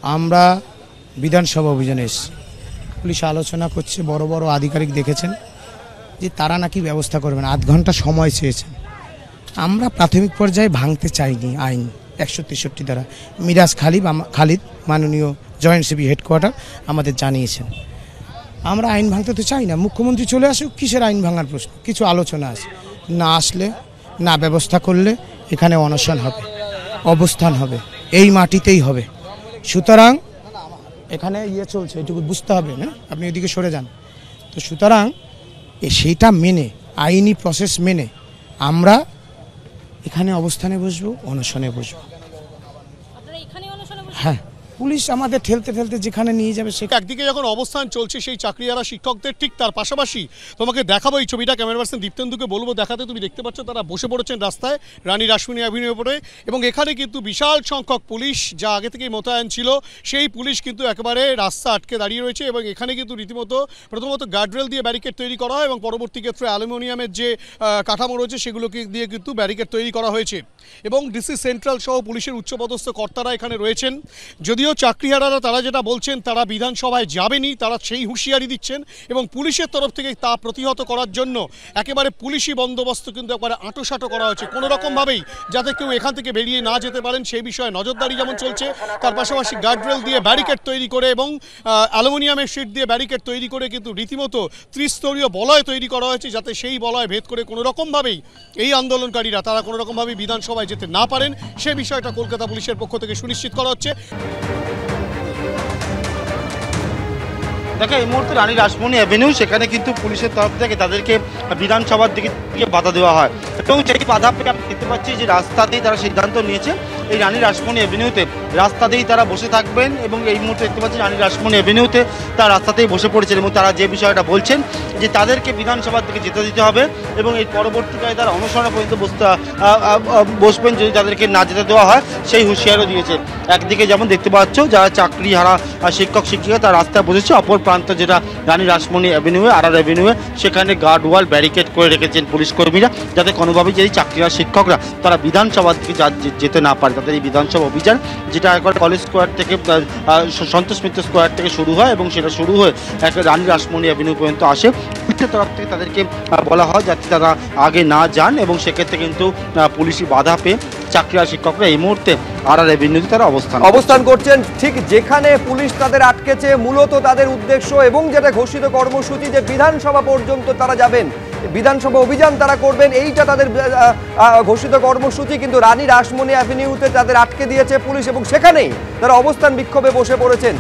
আমরা বিধানসভা অভিযানে এসেছি। পুলিশ আলোচনা করছে, বড় বড় আধিকারিক দেখেছেন যে তারা নাকি ব্যবস্থা করবেন, আধ ঘন্টা সময় চেয়েছেন। আমরা প্রাথমিক পর্যায়ে ভাঙতে চাইনি আইন 163 দ্বারা। মিরাজ খালিদ মাননীয় জয়েন্ট সিপি হেডকোয়ার্টার আমাদের জানিয়েছেন আমরা আইন ভাঙতে তো চাই না। মুখ্যমন্ত্রী চলে আসুক, কিসের আইন ভাঙার প্রশ্ন? কিছু আলোচনা আছে, না আসলে না ব্যবস্থা করলে এখানে অনশন হবে, অবস্থান হবে, এই মাটিতেই হবে। সুতরাং এখানে চলছে, এটুকু বুঝতে হবে না, আপনি এদিকে সরে যান। তো সুতরাং সেইটা মেনে, আইনি প্রসেস মেনে আমরা এখানে অবস্থানে বসবো, অনশনে বসবো। হ্যাঁ, পুলিশ আমাদের ঠেলতে ঠেলতে যেখানে নিয়ে যাবে সেখানে। একদিকে যখন অবস্থান চলছে সেই চাকরিহারা শিক্ষকদের, ঠিক তার পাশাপাশি তোমাকে দেখাবো এই ছবিটা, ক্যামেরা পার্সন দীপ্তেন্দুকে বলবো দেখাতে। তুমি দেখতে পাচ্ছ তারা বসে পড়েছেন রাস্তায় রানী রাসমণি অ্যাভিনিউ উপরে, এবং এখানে কিন্তু বিশাল সংখ্যক পুলিশ যা আগে থেকেই মোতায়েন ছিল সেই পুলিশ কিন্তু একেবারে রাস্তা আটকে দাঁড়িয়ে রয়েছে। এবং এখানে কিন্তু রীতিমতো প্রথমত গার্ডরেল দিয়ে ব্যারিকেড তৈরি করা হয় এবং পরবর্তী ক্ষেত্রে অ্যালুমিনিয়ামের যে কাঠামো রয়েছে সেগুলোকে দিয়ে কিন্তু ব্যারিকেড তৈরি করা হয়েছে। এবং ডিসি সেন্ট্রাল সহ পুলিশের উচ্চপদস্থ কর্তারা এখানে রয়েছেন। যদিও চাকরিহারারা তারা যেটা বলছেন তারা বিধানসভায় যাবেনি, তারা সেই হুঁশিয়ারি দিচ্ছেন এবং পুলিশের তরফ থেকে তা প্রতিহত করার জন্য একেবারে পুলিশি বন্দোবস্ত কিন্তু একবারে আঁটোসাঁটো করা হয়েছে। কোনো রকমভাবেই যাতে কেউ এখান থেকে বেরিয়ে না যেতে পারেন সেই বিষয়ে নজরদারি যেমন চলছে, তার পাশাপাশি গার্ডরেল দিয়ে ব্যারিকেড তৈরি করে এবং অ্যালুমিনিয়ামের শিট দিয়ে ব্যারিকেড তৈরি করে কিন্তু রীতিমতো ত্রিস্তরীয় বলয় তৈরি করা হয়েছে, যাতে সেই বলয় ভেদ করে কোনো রকমভাবেই এই আন্দোলনকারীরা তারা কোনো রকমভাবেই বিধানসভায় যেতে না পারেন, সে বিষয়টা কলকাতা পুলিশের পক্ষ থেকে সুনিশ্চিত করা হচ্ছে। দেখো, এই মুহূর্তে রানী রাসমণি অ্যাভিনিউ, সেখানে কিন্তু পুলিশের তরফ থেকে তাদেরকে বিধানসভার দিকে বাধা দেওয়া হয় এবং সেই বাধা পেয়ে আমি দেখতে পাচ্ছি যে রাস্তাতেই তারা সিদ্ধান্ত নিয়েছে এই রানী রাসমণি অ্যাভিনিউতে রাস্তাতেই তারা বসে থাকবেন। এবং এই মুহূর্তে দেখতে পাচ্ছি রানী রাসমণি অ্যাভিনিউতে তারা রাস্তাতেই বসে পড়েছেন এবং তারা যে বিষয়টা বলছেন যে তাদেরকে বিধানসভার দিকে যেতে দিতে হবে এবং এই পরবর্তীকালে তারা অনশনে পর্যন্ত বসবেন যদি তাদেরকে না যেতে দেওয়া হয়, সেই হুঁশিয়ারও দিয়েছে। একদিকে যেমন দেখতে পাচ্ছ যারা চাকরিহারা শিক্ষক শিক্ষিকা তারা রাস্তায় বসেছে, অপর প্রান্ত যেটা রানী রাসমণি অ্যাভিনিউ আর অ্যাভিনিউয়ে সেখানে গার্ড ওয়াল ব্যারিকেড করে রেখেছেন পুলিশ কর্মীরা, যাতে কোনোভাবেই যদি চাকরিহারা শিক্ষকরা তারা বিধানসভার দিকে যেতে না পারে। তাদের এই বিধানসভা অভিযান যেটা একবার কলেজ স্কোয়ার থেকে সন্তোষ মিত্র স্কোয়ার থেকে শুরু হয় এবং সেটা শুরু হয়ে এক রানী রাসমণি অ্যাভিনিউ পর্যন্ত আসে। পুলিশের তরফ থেকে তাদেরকে বলা হয় যাতে তারা আগে না যান এবং সেক্ষেত্রে কিন্তু পুলিশি বাধা পেয়ে চাকরিহারা শিক্ষকরা এই মুহূর্তে আর অ্যাভিনিউতে তারা অবস্থান করছেন। ঠিক যেখানে পুলিশ তাদের আটকেছে, মূলত তাদের উদ্দেশ্য এবং যেটা ঘোষিত কর্মসূচি যে বিধানসভা পর্যন্ত তারা যাবেন, বিধানসভা অভিযান তারা করবেন, এইটা তাদের ঘোষিত কর্মসূচি। কিন্তু রানী রাসমণি অ্যাভিনিউতে তাদের আটকে দিয়েছে পুলিশ এবং সেখানেই তারা অবস্থান বিক্ষোভে বসে পড়েছেন।